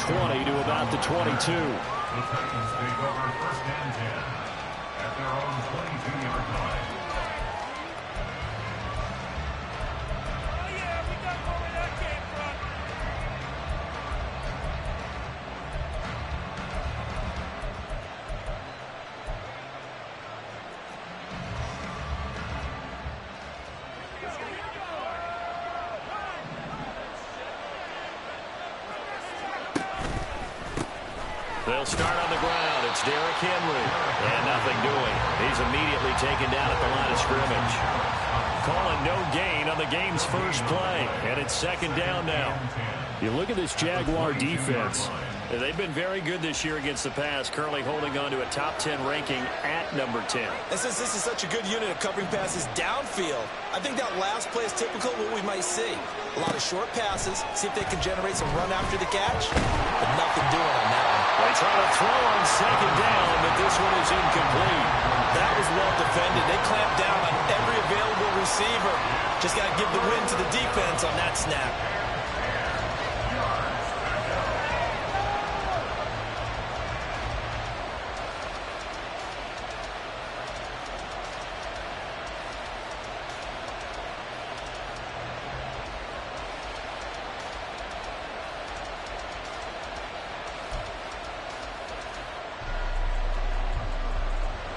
20 to about the 22. The Titans take over 1st and 10 at their own 22-yard line. They'll start on the ground. It's Derrick Henry. And nothing doing. He's immediately taken down at the line of scrimmage. Calling no gain on the game's first play. And it's 2nd down now. You look at this Jaguar defense. They've been very good this year against the pass, currently holding on to a top 10 ranking at number 10. And since this is such a good unit of covering passes downfield, I think that last play is typical of what we might see. A lot of short passes, see if they can generate some run after the catch, but nothing doing on that one. They try to throw on 2nd down, but this one is incomplete. That was well defended. They clamped down on every available receiver. Just got to give the win to the defense on that snap.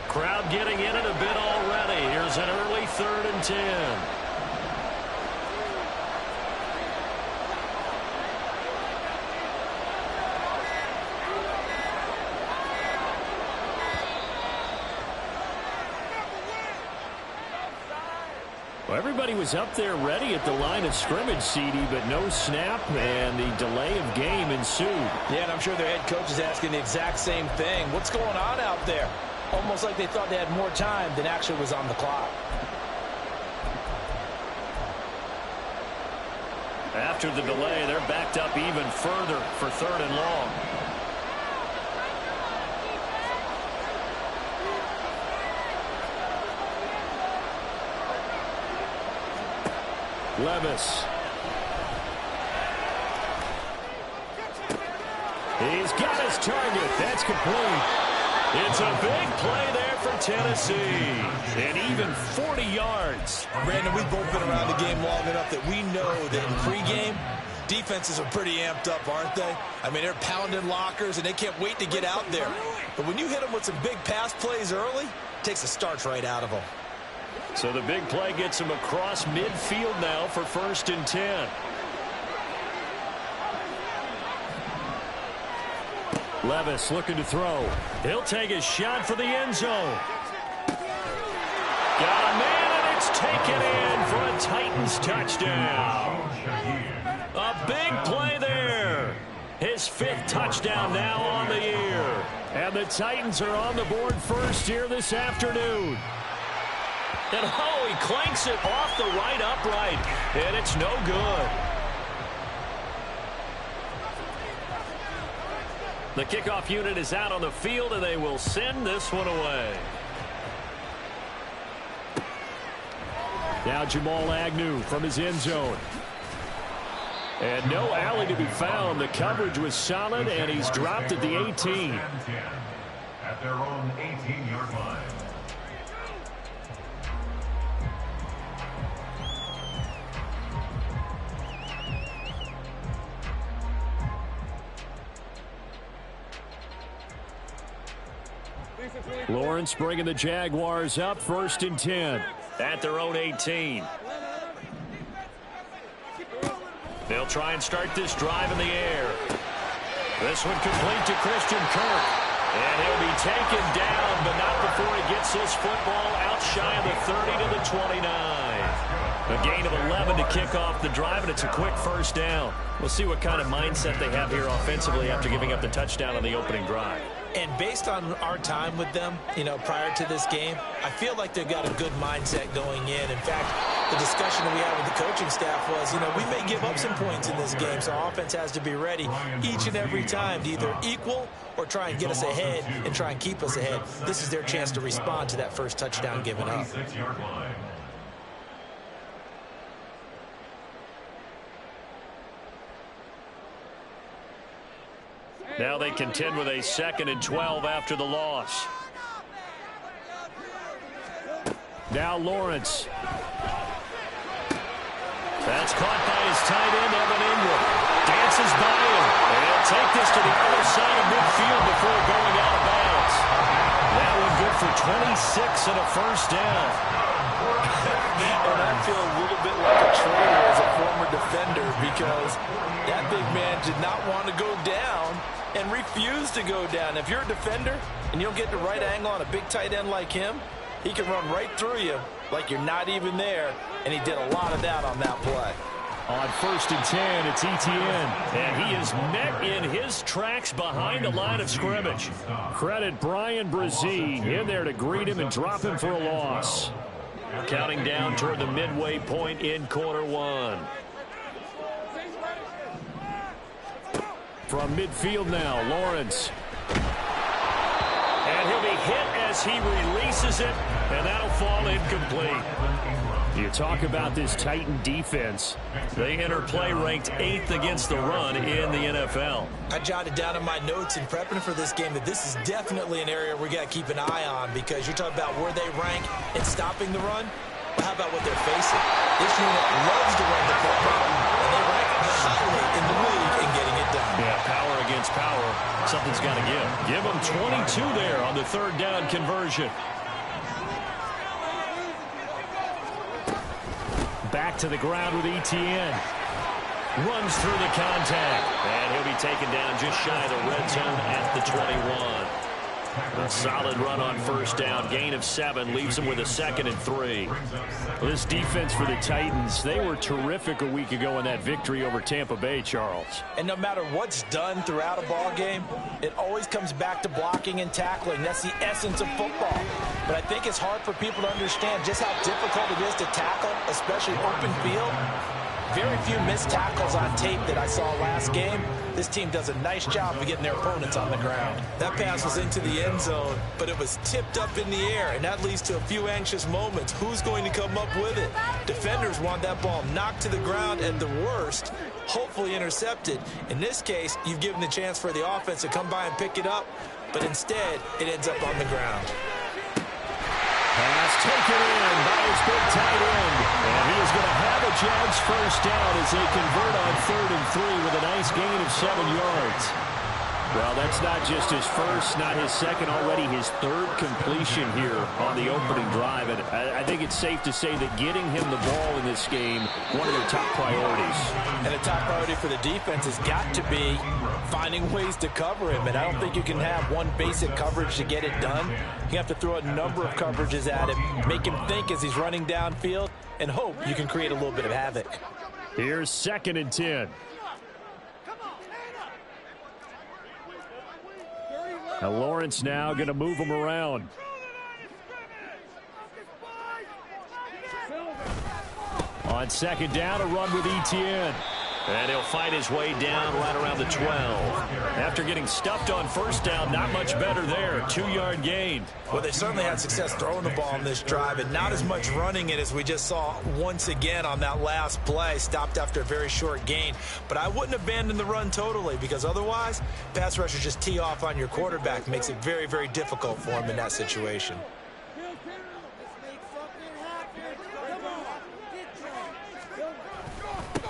Crowd getting in it a bit already. Here's an early 3rd and 10. Well, everybody was up there ready at the line of scrimmage, CD, but no snap, and the delay of game ensued. Yeah, and I'm sure their head coach is asking the exact same thing. What's going on out there? Almost like they thought they had more time than actually was on the clock. After the delay, they're backed up even further for 3rd and long. Levis. He's got his target. That's complete. It's a big play there for Tennessee. And even 40 yards. Brandon, we've both been around the game long enough that we know that in pregame, defenses are pretty amped up, aren't they? I mean, they're pounding lockers, and they can't wait to get out there. But when you hit them with some big pass plays early, it takes the starch right out of them. So the big play gets him across midfield now for 1st and 10. Levis looking to throw. He'll take a shot for the end zone. Got a man, and it's taken in for a Titans touchdown. A big play there. His 5th touchdown now on the year. And the Titans are on the board first here this afternoon. And oh, he clanks it off the right upright. And it's no good. The kickoff unit is out on the field, and they will send this one away. Now Jamal Agnew from his end zone. And no alley to be found. The coverage was solid, and he's dropped at the 18. At their own 18-yard line. Lawrence bringing the Jaguars up 1st and 10 at their own 18. They'll try and start this drive in the air. This one complete to Christian Kirk. And he'll be taken down, but not before he gets this football out shy of the 30 to the 29. A gain of 11 to kick off the drive, and it's a quick 1st down. We'll see what kind of mindset they have here offensively after giving up the touchdown on the opening drive. And based on our time with them, prior to this game, I feel like they've got a good mindset going in. In fact, the discussion that we had with the coaching staff was, we may give up some points in this game, so offense has to be ready each and every time to either equal or try and get us ahead and try and keep us ahead. This is their chance to respond to that first touchdown given up. Now they contend with a 2nd and 12 after the loss. Now Lawrence. That's caught by his tight end, Evan Ingram. Dances by him. And he'll take this to the other side of midfield before going out of bounds. That one good for 26 and a first down. And I feel a little bit like a traitor as a former defender because that big man did not want to go down and refused to go down. If you're a defender and you don't get the right angle on a big tight end like him, he can run right through you like you're not even there, and he did a lot of that on that play. On 1st and 10, it's Etienne, and he is met in his tracks behind the line of scrimmage. Credit Brian Brzee in there to greet him and drop him for a loss. Counting down toward the midway point in quarter one. From midfield now, Lawrence. And he'll be hit as he releases it, and that'll fall incomplete. You talk about this Titan defense. They enter play ranked 8th against the run in the NFL. I jotted down in my notes in prepping for this game that this is definitely an area we got to keep an eye on because you're talking about where they rank in stopping the run. But how about what they're facing? This unit loves to run the football, and they rank highly in the league in getting it done. Yeah, power against power. Something's got to give. Give them 22 there on the 3rd down conversion. Back to the ground with Etienne. Runs through the contact. And he'll be taken down just shy of the red zone at the 21. A solid run on 1st down. Gain of 7 leaves them with a 2nd and 3. Well, this defense for the Titans, they were terrific a week ago in that victory over Tampa Bay, Charles. And no matter what's done throughout a ball game, it always comes back to blocking and tackling. That's the essence of football. But I think it's hard for people to understand just how difficult it is to tackle, especially open field. Very few missed tackles on tape that I saw last game. This team does a nice job of getting their opponents on the ground. That pass was into the end zone, but it was tipped up in the air, and that leads to a few anxious moments. Who's going to come up with it? Defenders want that ball knocked to the ground at the worst, hopefully intercepted. In this case, you've given the chance for the offense to come by and pick it up, but instead, it ends up on the ground. Pass taken in by his big tight end. And he is going to have a Jags first down as they convert on 3rd and 3 with a nice gain of 7 yards. Well, that's not just his first, not his second, already his 3rd completion here on the opening drive. And I think it's safe to say that getting him the ball in this game, one of their top priorities. And a top priority for the defense has got to be finding ways to cover him. And I don't think you can have one basic coverage to get it done. You have to throw a number of coverages at him, make him think as he's running downfield, and hope you can create a little bit of havoc. Here's 2nd and 10. Now Lawrence now going to move him around. On 2nd down, a run with Etienne. And he'll fight his way down right around the 12. After getting stuffed on 1st down, not much better there. 2-yard gain. Well, they certainly had success throwing the ball on this drive, and not as much running it as we just saw once again on that last play. Stopped after a very short gain. But I wouldn't abandon the run totally, because otherwise, pass rushers just tee off on your quarterback. Makes it very, very difficult for him in that situation.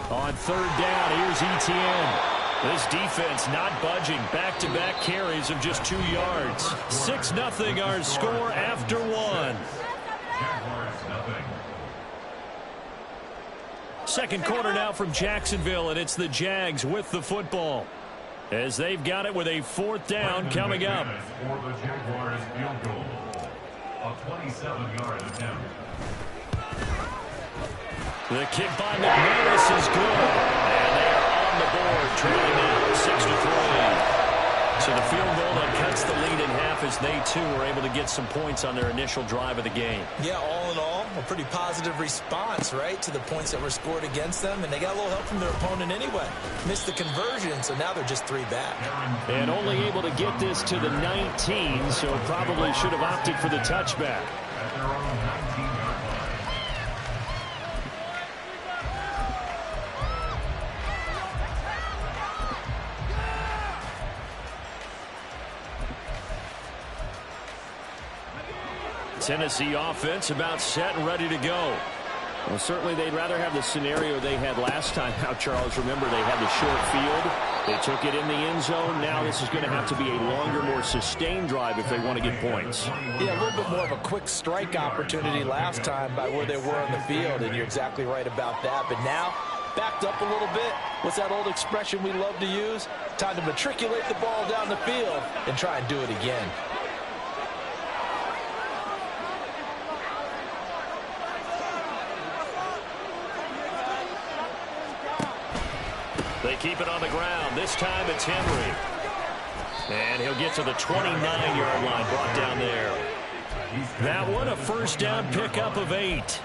On 3rd down, here's Etienne. This defense not budging. Back-to-back carries of just 2 yards. 6-0 our score after 1. Second quarter now from Jacksonville, and it's the Jags with the football as they've got it with a 4th down coming up. For the Jaguars field goal, a 27-yard attempt. The kick by McManus is good. And they are on the board, trailing now 6-3. So the field goal that cuts the lead in half as they, too, were able to get some points on their initial drive of the game. Yeah, all in all, a pretty positive response, right, to the points that were scored against them. And they got a little help from their opponent anyway. Missed the conversion, so now they're just 3 back. And only able to get this to the 19, so probably should have opted for the touchback. At their own 19-yard line. Tennessee offense about set and ready to go. Well, certainly they'd rather have the scenario they had last time out, Charles. Remember, they had the short field. They took it in the end zone. Now this is going to have to be a longer, more sustained drive if they want to get points. Yeah, a little bit more of a quick strike opportunity last time by where they were on the field, and you're exactly right about that. But now, backed up a little bit. What's that old expression we love to use? Time to matriculate the ball down the field and try and do it again. They keep it on the ground. This time it's Henry. And he'll get to the 29-yard line, brought down there. That one, a first down pickup of 8.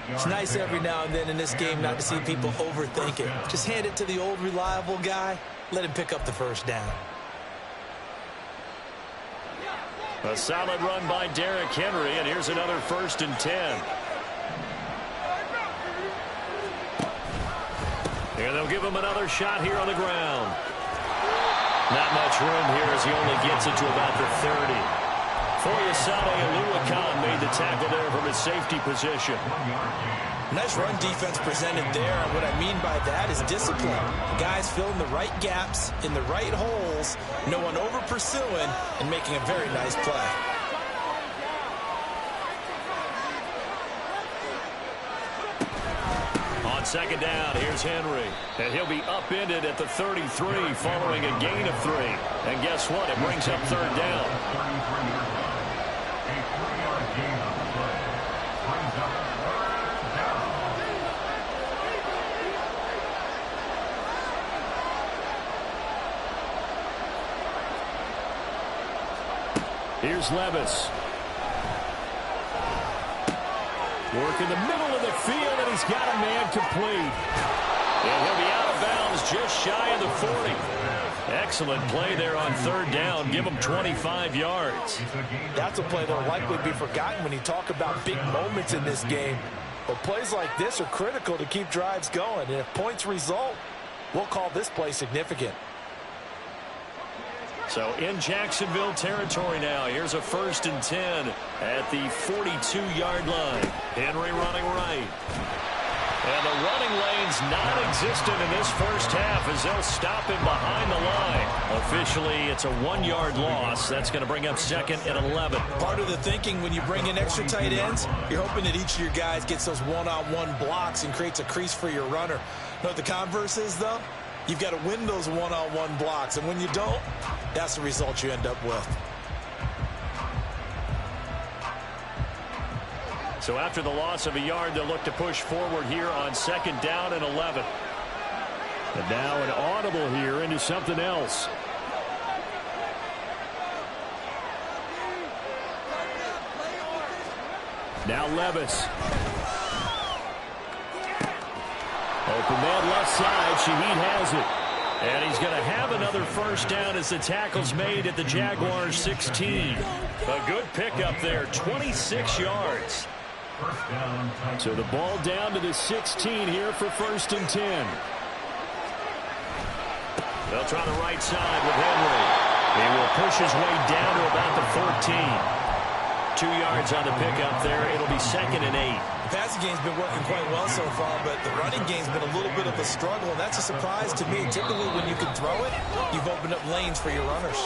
It's nice every now and then in this game not to see people overthink it. Just hand it to the old reliable guy. Let him pick up the first down. A solid run by Derrick Henry, and here's another 1st and 10. And they'll give him another shot here on the ground. Not much room here as he only gets it to about the 30. Foyesade Oluwakan made the tackle there from his safety position. Nice run defense presented there, and what I mean by that is discipline. Guys filling the right gaps in the right holes, no one over pursuing, and making a very nice play. On 2nd down, here's Henry. And he'll be upended at the 33 following a gain of 3. And guess what? It brings up 3rd down. Here's Levis. Work in the middle of the field, and he's got a man complete. And he'll be out of bounds just shy of the 40. Excellent play there on 3rd down. Give him 25 yards. That's a play that will likely be forgotten when you talk about big moments in this game. But plays like this are critical to keep drives going. And if points result, we'll call this play significant. So in Jacksonville territory now. Here's a 1st and 10 at the 42-yard line. Henry running right. And the running lane's non-existent in this first half as they'll stop him behind the line. Officially, it's a 1-yard loss. That's going to bring up 2nd and 11. Part of the thinking when you bring in extra tight ends, you're hoping that each of your guys gets those one-on-one blocks and creates a crease for your runner. You know what the converse is, though? You've got to win those one-on-one blocks, and when you don't, that's the result you end up with. So after the loss of a yard, they'll look to push forward here on 2nd down and 11. And now an audible here into something else. Now Levis. Open man left side. Shaheed has it. And he's going to have another first down as the tackle's made at the Jaguars' 16. A good pickup there, 26 yards. So the ball down to the 16 here for 1st and 10. They'll try the right side with Henry. He will push his way down to about the 14. 2 yards on the pickup there. It'll be 2nd and 8. The passing game's been working quite well so far, but the running game's been a little bit of a struggle, and that's a surprise to me. Typically, when you can throw it, you've opened up lanes for your runners.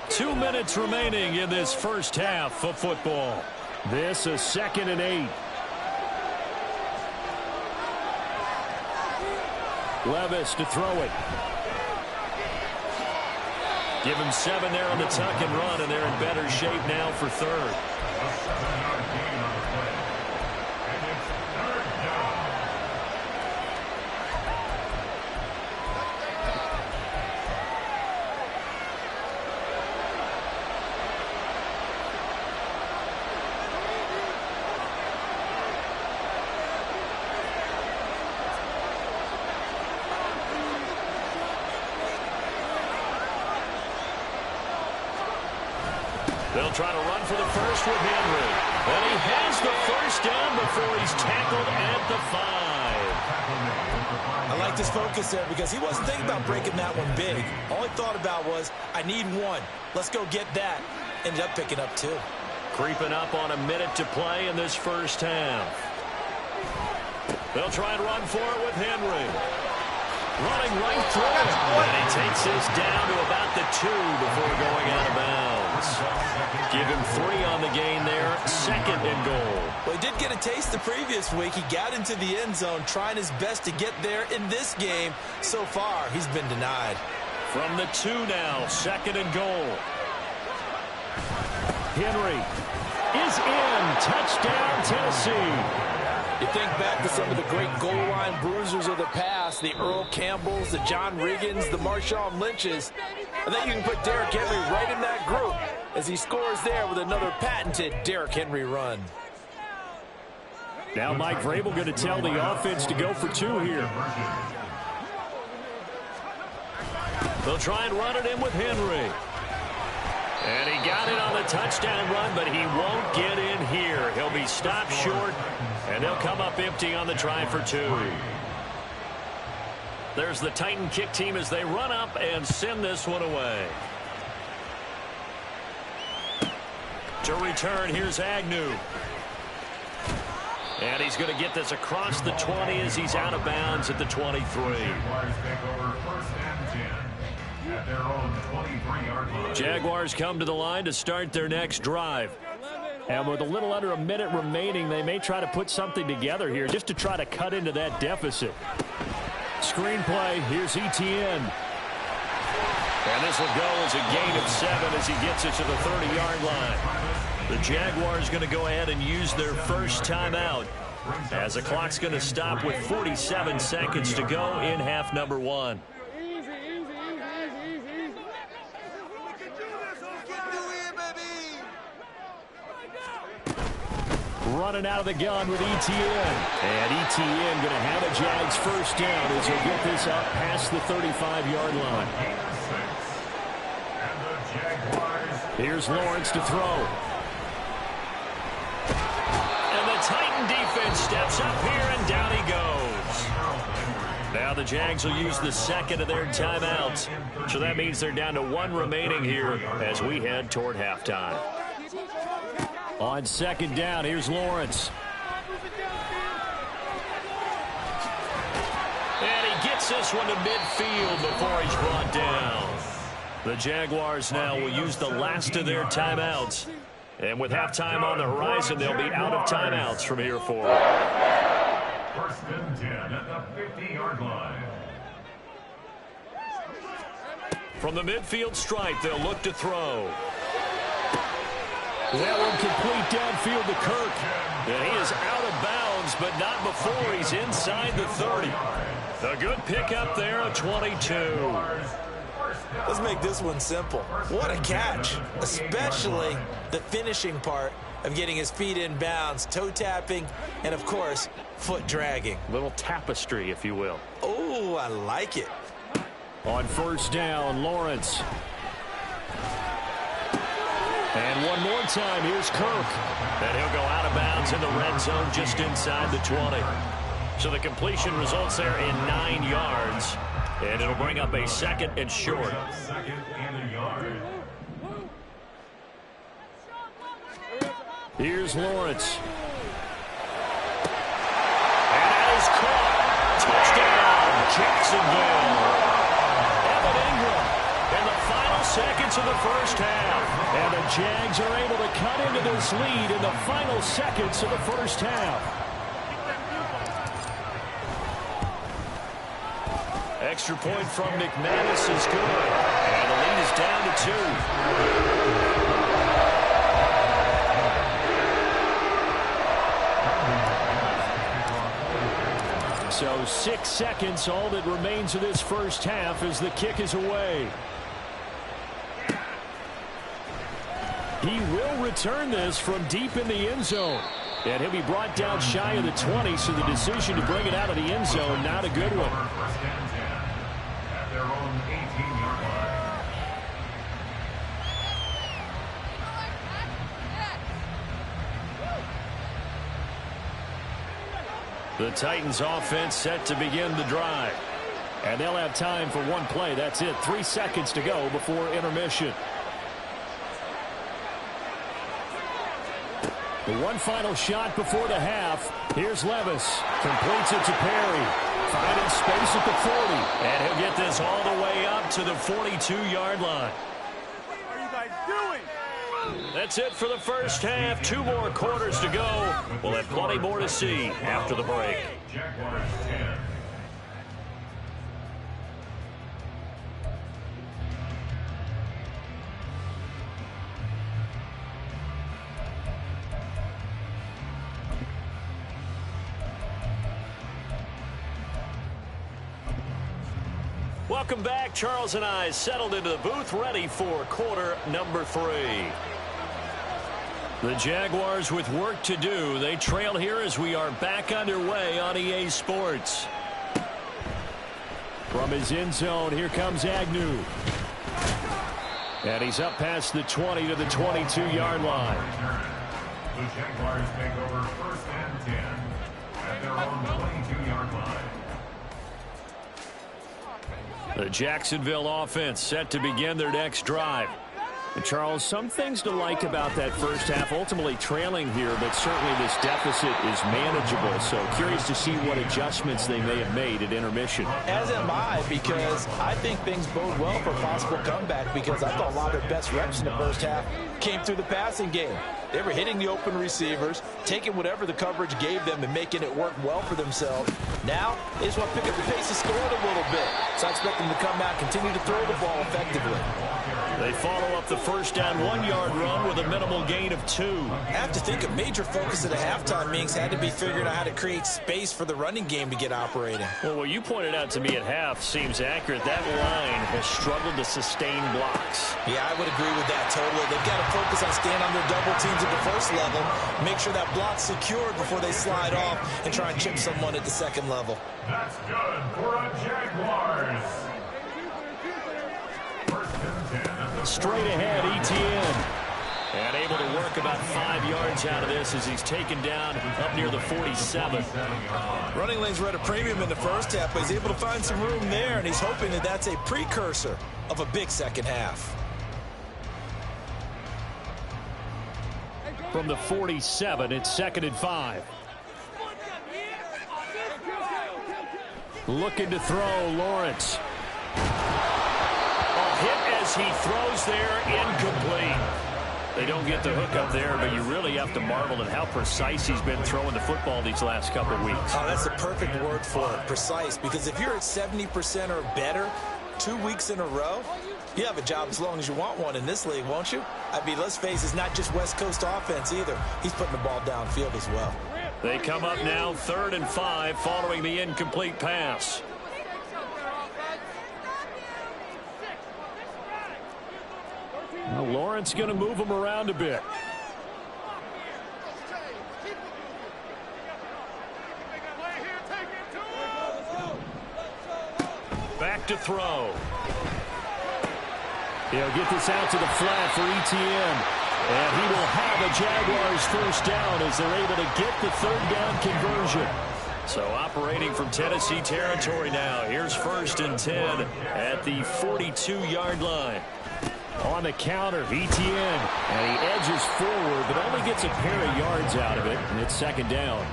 2 minutes remaining in this first half of football. This is 2nd and 8. Levis to throw it. Give him 7 there on the tuck and run, and they're in better shape now for 3rd. They'll try to run for the first with Henry. And he has the first down before he's tackled at the 5. I like this focus there because he wasn't thinking about breaking that one big. All he thought about was, I need 1. Let's go get that. Ended up picking up 2. Creeping up on a minute to play in this first half. They'll try and run for it with Henry. Running right through it. And he takes this down to about the 2 before going out of bounds. Give him 3 on the gain there. 2nd and goal. Well, he did get a taste the previous week. He got into the end zone trying his best to get there in this game. So far, he's been denied. From the 2 now, 2nd and goal. Henry is in. Touchdown, Tennessee. You think back to some of the great goal line bruisers of the past, the Earl Campbells, the John Riggins, the Marshawn Lynches. I think you can put Derrick Henry right in that group as he scores there with another patented Derrick Henry run. Now Mike Vrabel going to tell the offense to go for 2 here. They'll try and run it in with Henry. And he got it on the touchdown run, but he won't get in here. He'll be stopped short, and they'll come up empty on the try for 2. There's the Titan kick team as they run up and send this one away. To return, here's Agnew. And he's going to get this across the 20 as he's out of bounds at the 23. Jaguars come to the line to start their next drive. And with a little under a minute remaining, they may try to put something together here just to try to cut into that deficit. Screen play, here's Etienne. And this will go as a gain of 7 as he gets it to the 30-yard line. The Jaguars going to go ahead and use their first timeout as the clock's going to stop with 47 seconds to go in half number 1. Running out of the gun with Etienne. And Etienne going to have a Jags first down as he'll get this up past the 35-yard line. Here's Lawrence to throw. And the Titan defense steps up here, and down he goes. Now the Jags will use the 2nd of their timeouts. So that means they're down to 1 remaining here as we head toward halftime. On 2nd down, here's Lawrence. And he gets this one to midfield before he's brought down. The Jaguars now will use the last of their timeouts. And with halftime on the horizon, they'll be out of timeouts from here forward. 1st and 10 at the 50-yard line. From the midfield stripe, they'll look to throw. That one complete downfield to Kirk. And he is out of bounds, but not before he's inside the 30. A good pickup there, a 22. Let's make this one simple. What a catch, especially the finishing part of getting his feet in bounds, toe tapping, and, of course, foot dragging. Little tapestry, if you will. Oh, I like it. On 1st down, Lawrence. And one more time, here's Kirk. And he'll go out of bounds in the red zone just inside the 20. So the completion results there in 9 yards. And it'll bring up a 2nd and short. 2nd and a yard. Here's Lawrence. And that is caught. Touchdown, Jacksonville. Evan Ingram in the final seconds of the first half. And the Jags are able to cut into this lead in the final seconds of the first half. Extra point from McManus is good. And the lead is down to 2. So 6 seconds, all that remains of this first half as the kick is away. He will return this from deep in the end zone. And he'll be brought down shy of the 20, so the decision to bring it out of the end zone, not a good one. 1st and 10 at their own 18-yard line. The Titans offense set to begin the drive. And they'll have time for one play. That's it. 3 seconds to go before intermission. The one final shot before the half. Here's Levis. Completes it to Perry. Finding space at the 40. And he'll get this all the way up to the 42-yard line. What are you guys doing? That's it for the first half. 2 more quarters to go. We'll have plenty more to see after the break. Jaguars 10. Welcome back. Charles and I settled into the booth, ready for quarter number 3. The Jaguars with work to do. They trail here as we are back underway on EA Sports. From his end zone, here comes Agnew. And he's up past the 20 to the 22-yard line. The Jaguars take over first and 10 at their own 22-yard line. The Jacksonville offense set to begin their next drive. And Charles, some things to like about that first half. Ultimately trailing here, but certainly this deficit is manageable. So curious to see what adjustments they may have made at intermission. As am I, because I think things bode well for a possible comeback, because I thought a lot of their best reps in the first half came through the passing game. They were hitting the open receivers, taking whatever the coverage gave them and making it work well for themselves. Now, they just want to pick up the pace and score it a little bit. So I expect them to come out, continue to throw the ball effectively. They follow up the first down 1-yard run with a minimal gain of 2. I have to think a major focus of the halftime meetings had to be figuring out how to create space for the running game to get operating. Well, what you pointed out to me at half seems accurate. That line has struggled to sustain blocks. Yeah, I would agree with that totally. They've got to focus on staying on their double teams at the first level, make sure that block's secured before they slide off and try and chip someone at the second level. That's good for a Jaguars. First and 10. Straight ahead, Etienne. And able to work about 5 yards out of this as he's taken down up near the 47. Running lanes were at a premium in the first half, but he's able to find some room there, and he's hoping that that's a precursor of a big second half. From the 47, it's 2nd and 5. Looking to throw, Lawrence. Hit as he throws there, incomplete. They don't get the hook up there, but you really have to marvel at how precise he's been throwing the football these last couple of weeks. Oh, that's the perfect word for it, precise, because if you're at 70% or better 2 weeks in a row, you have a job as long as you want one in this league, won't you? I mean, let's face it, it's not just West Coast offense either. He's putting the ball downfield as well. They come up now 3rd and 5 following the incomplete pass. Well, Lawrence going to move him around a bit. Back to throw. He'll get this out to the flat for Etienne. And he will have a Jaguars first down as they're able to get the 3rd down conversion. So operating from Tennessee territory now. Here's 1st and 10 at the 42-yard line. On the counter, Etienne, and he edges forward, but only gets a pair of yards out of it, and it's 2nd down.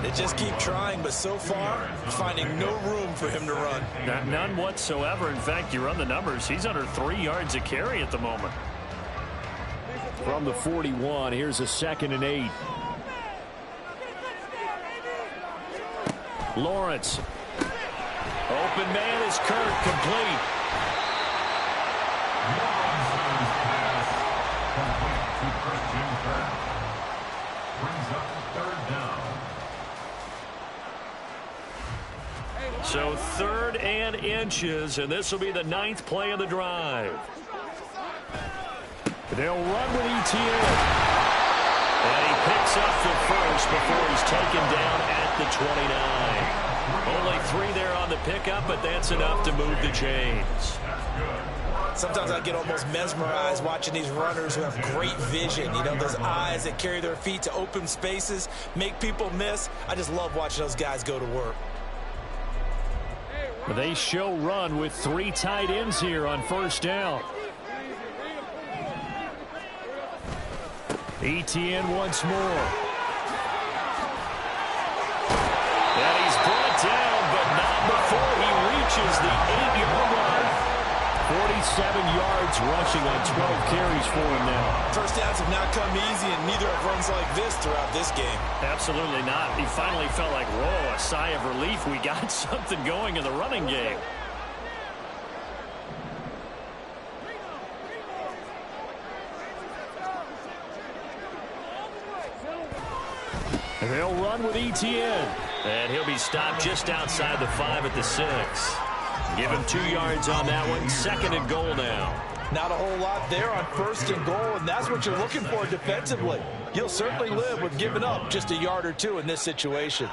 They just keep trying, but so far, finding no room for him to run. None whatsoever. In fact, you run the numbers. He's under 3 yards a carry at the moment. From the 41, here's a 2nd and 8. Lawrence. Open man is Kirk, complete. So 3rd and inches, and this will be the 9th play of the drive. They'll run with Etienne. And he picks up the first before he's taken down at the 29. Only 3 there on the pickup, but that's enough to move the chains. Sometimes I get almost mesmerized watching these runners who have great vision. You know, those eyes that carry their feet to open spaces, make people miss. I just love watching those guys go to work. They show run with 3 tight ends here on 1st down. ETN once more. And he's brought down, but not before he reaches the 8-yard line. 47 yards rushing on 12 carries for him now. First downs have not come easy, and neither have runs like this throughout this game. Absolutely not. He finally felt like, whoa, a sigh of relief. We got something going in the running game. They'll run with ETN. And he'll be stopped just outside the 5 at the 6. Give him 2 yards on that one. 2nd and goal now. Not a whole lot there on 1st and goal, and that's what you're looking for defensively. You'll certainly live with giving up just a yard or 2 in this situation.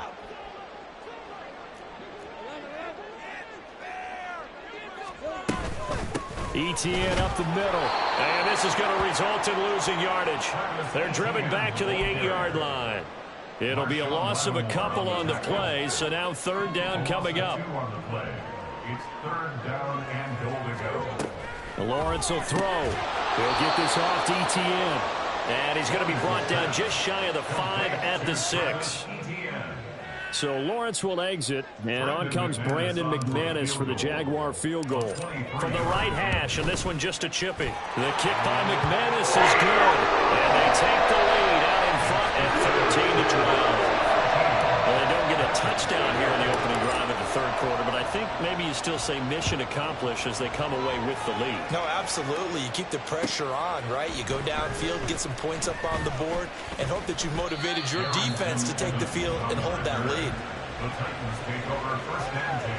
ETN up the middle. And this is going to result in losing yardage. They're driven back to the 8-yard line. It'll be a loss of a couple on the play, so now 3rd down coming up. It's 3rd down and goal to go. Lawrence will throw. He'll get this off to ETN. And he's going to be brought down just shy of the 5 at the 6. So Lawrence will exit, and on comes Brandon McManus for the Jaguar field goal. From the right hash, and this one just a chippy. The kick by McManus is good. And they take the lead out in front at 13-12. Well, they don't get a touchdown here in the opening drive of the 3rd quarter, but I think maybe you still say mission accomplished as they come away with the lead. No, absolutely. You keep the pressure on, right? You go downfield, get some points up on the board, and hope that you've motivated your defense to take the field and hold that lead. The Titans take over 1st and 10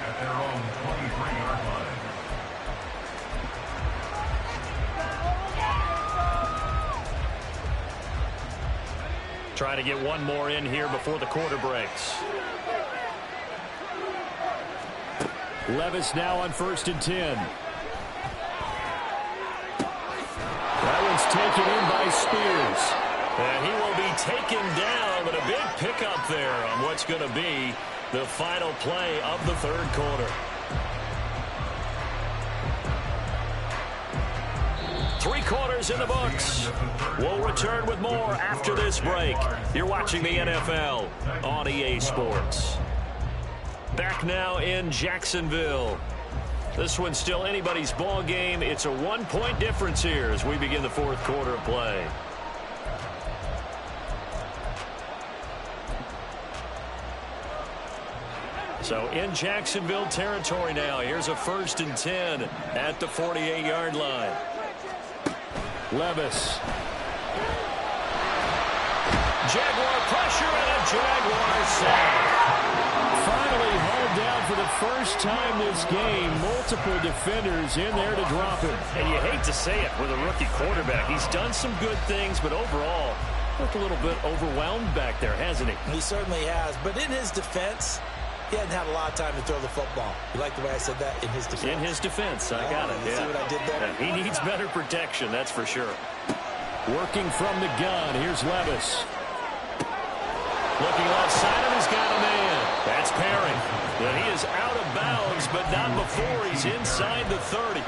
at their own 23-yard line. Trying to get one more in here before the quarter breaks. Levis now on 1st and 10. That one's taken in by Spears. And he will be taken down, but a big pickup there on what's going to be the final play of the 3rd quarter. 3 quarters in the books. We'll return with more after this break. You're watching the NFL on EA Sports. Back now in Jacksonville. This one's still anybody's ball game. It's a 1-point difference here as we begin the 4th quarter of play. So in Jacksonville territory now. Here's a 1st and 10 at the 48-yard line. Levis. Jaguar pressure and a Jaguar sack. Finally hauled down for the first time this game. Multiple defenders in there to drop him. And you hate to say it with a rookie quarterback. He's done some good things, but overall, looked a little bit overwhelmed back there, hasn't he? He certainly has, but in his defense, he hadn't had a lot of time to throw the football. You like the way I said that? In his defense. In his defense, I got it. You see what I did there? Yeah, he needs better protection, that's for sure. Working from the gun, here's Levis. Looking left side, and he's got a man. That's Perry. But he is out of bounds, but not before he's inside the 30.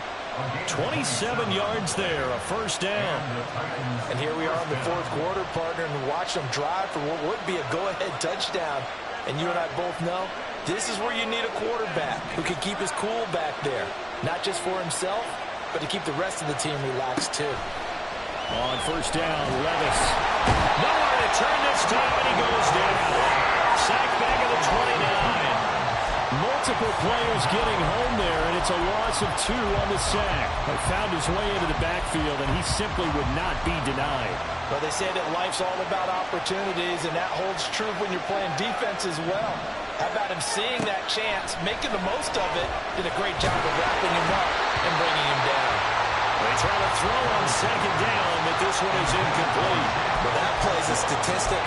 27 yards there, a 1st down. And here we are in the 4th quarter, partner, and watch them drive for what would be a go-ahead touchdown. And you and I both know this is where you need a quarterback who can keep his cool back there. Not just for himself, but to keep the rest of the team relaxed too. On 1st down, Levis. Nowhere to turn this time, and he goes down. Sacked back at the 29. Multiple players getting home there, and it's a loss of 2 on the sack. He found his way into the backfield, and he simply would not be denied. Well, they say that life's all about opportunities, and that holds true when you're playing defense as well. How about him seeing that chance, making the most of it, did a great job of wrapping him up and bringing him down. They try to throw on 2nd down, but this one is incomplete. Well, that plays a statistic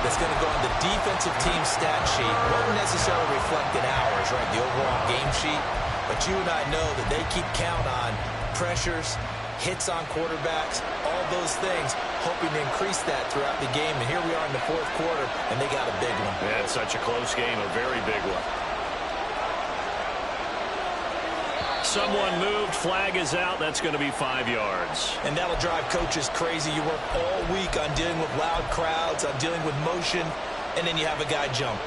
that's going to go on the defensive team stat sheet. Won't necessarily reflect in ours, right, the overall game sheet. But you and I know that they keep count on pressures, hits on quarterbacks, all those things, hoping to increase that throughout the game. And here we are in the 4th quarter, and they got a big one. Yeah, it's such a close game, a very big one. someone moved. Flag is out. That's going to be 5 yards. And that'll drive coaches crazy. You work all week on dealing with loud crowds, on dealing with motion, and then you have a guy jump.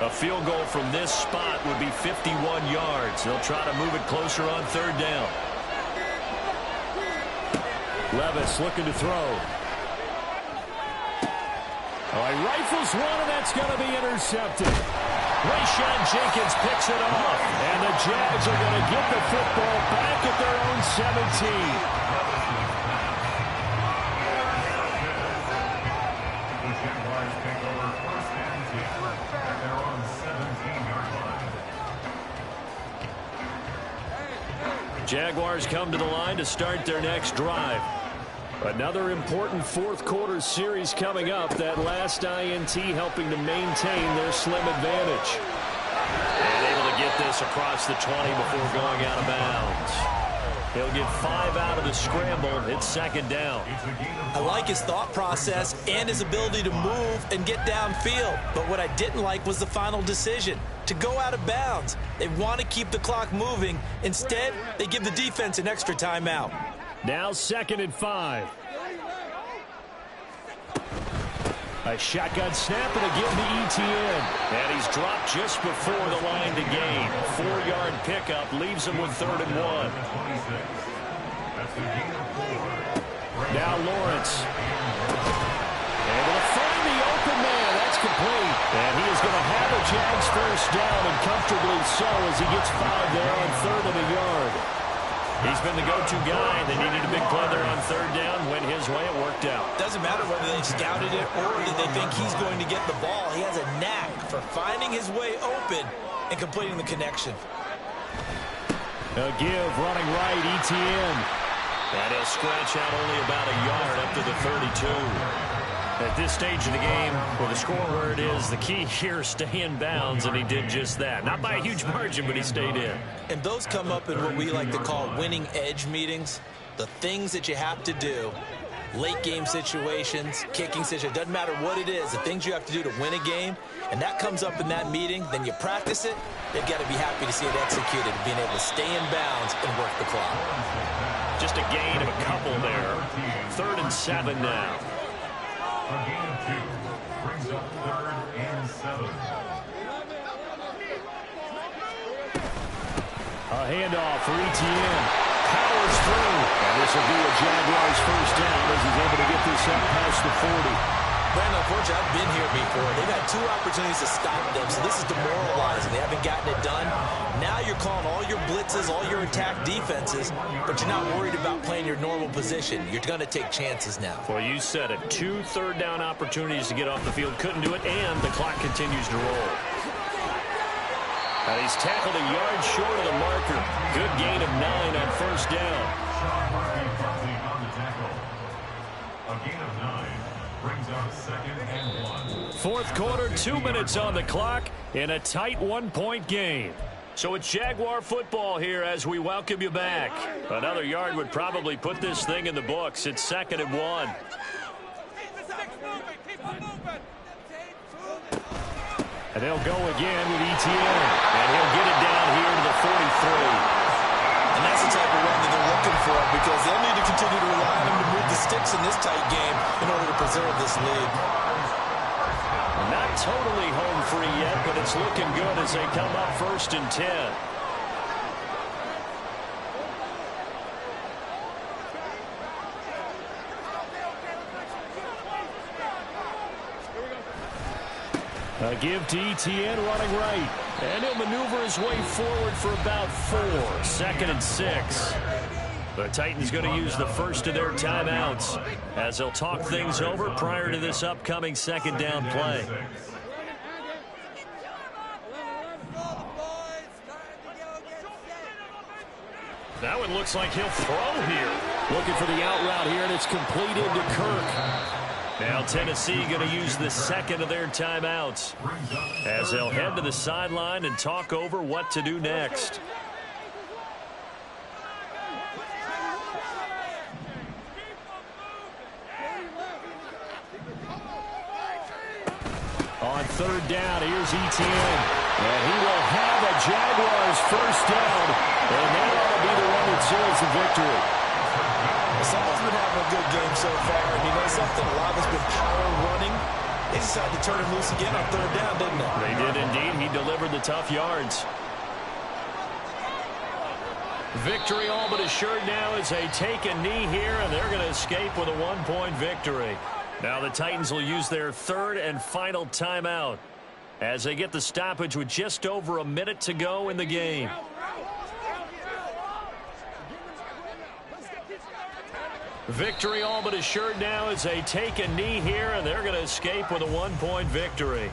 A field goal from this spot would be 51 yards. They'll try to move it closer on 3rd down. Levis looking to throw. Oh, he rifles one, and that's going to be intercepted. Rayshawn Jenkins picks it off. And the Jags are going to get the football back at their own 17. Jaguars come to the line to start their next drive. Another important fourth-quarter series coming up. That last INT helping to maintain their slim advantage. And able to get this across the 20 before going out of bounds. He'll get 5 out of the scramble. It's 2nd down. I like his thought process and his ability to move and get downfield. But what I didn't like was the final decision, to go out of bounds. They want to keep the clock moving. Instead, they give the defense an extra timeout. Now 2nd and 5. A shotgun snap and a give to ETN. And he's dropped just before the line to gain. 4-yard pickup leaves him with 3rd and 1. Now Lawrence. Able to find the open man. That's complete. And he is going to have a Jags first down, and comfortably so, as he gets 5 there on 3rd and a yard. He's been the go-to guy. They needed a big play there on 3rd down. Went his way. It worked out. Doesn't matter whether they scouted it or did they think he's going to get the ball. He has a knack for finding his way open and completing the connection. A give running right, ETN. And he'll scratch out only about a yard up to the 32. At this stage of the game, with the score where it is, the key here is stay in bounds, and he did just that. Not by a huge margin, but he stayed in. And those come up in what we like to call winning edge meetings. The things that you have to do, late game situations, kicking situations, doesn't matter what it is, the things you have to do to win a game, and that comes up in that meeting, then you practice it, they've got to be happy to see it executed, being able to stay in bounds and work the clock. Just a gain of a couple there. 3rd and 7 now. A gain of 2 brings up 3rd and 7. A handoff for ETN. Powers through. And this will be a Jaguars first down as he's able to get this up past the 40. Brandon, unfortunately, I've been here before. They've had 2 opportunities to stop them, so this is demoralizing. They haven't gotten it done. Now you're calling all your blitzes, all your attack defenses, but you're not worried about playing your normal position. You're going to take chances now. Well, you said it. 2 third-down opportunities to get off the field. Couldn't do it, and the clock continues to roll. And he's tackled a yard short of the marker. Good gain of 9 on first down. A gain of 9 brings up 2nd and 1. Fourth quarter, 2 minutes on the clock in a tight 1-point game. So it's Jaguar football here as we welcome you back. Another yard would probably put this thing in the books. It's 2nd and 1. And they'll go again with ETN. And he'll get it down here to the 43. And that's the type of run that they're looking for, because they'll need to continue to rely on him to move the sticks in this tight game in order to preserve this lead. Not totally home free yet, but it's looking good as they come up 1st and 10. A give to ETN running right. And he'll maneuver his way forward for about 4. 2nd and 6. The Titans going to use the first of their timeouts as they'll talk things over prior to this upcoming 2nd down play. That one looks like he'll throw here. Looking for the out route here, and it's completed to Kirk. Now Tennessee going to use the second of their timeouts as they'll head to the sideline and talk over what to do next. On third down, here's Etienne. And he will have a Jaguars first down. And that ought to be the one that seals the victory. Someone's been having a good game so far. And you know something? A lot of it's been power running. They decided to turn him loose again on third down, didn't they? They did indeed. He delivered the tough yards. Victory all but assured now as they take a knee here, and they're going to escape with a one-point victory. Now the Titans will use their third and final timeout as they get the stoppage with just over a minute to go in the game. Victory all but assured now as they take a knee here, and they're going to escape with a one-point victory.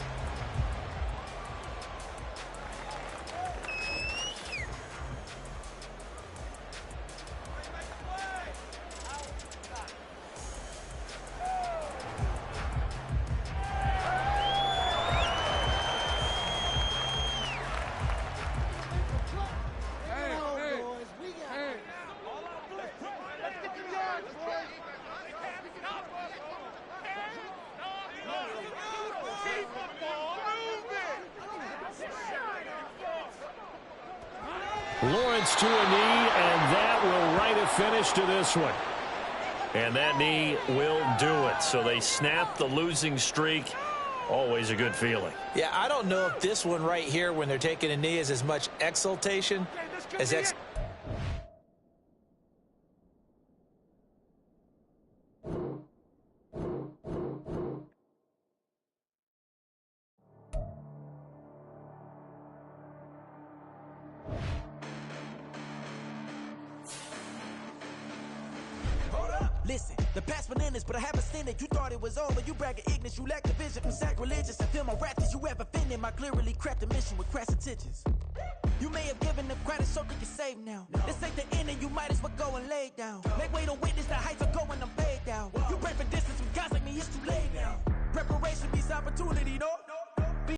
Lawrence to a knee, and that will write a finish to this one. And that knee will do it. So they snap the losing streak. Always a good feeling. Yeah, I don't know if this one right here, when they're taking a knee, is as much exultation as Listen, the past bananas, but I haven't seen it. You thought it was over, you bragging ignorance, you lack the vision from sacrilegious. I feel my wrath as you ever offended my clearly crafted mission with crass intentions. You may have given them credit so they can save now. This ain't the end and you might as well go and lay down. Make way to witness the heights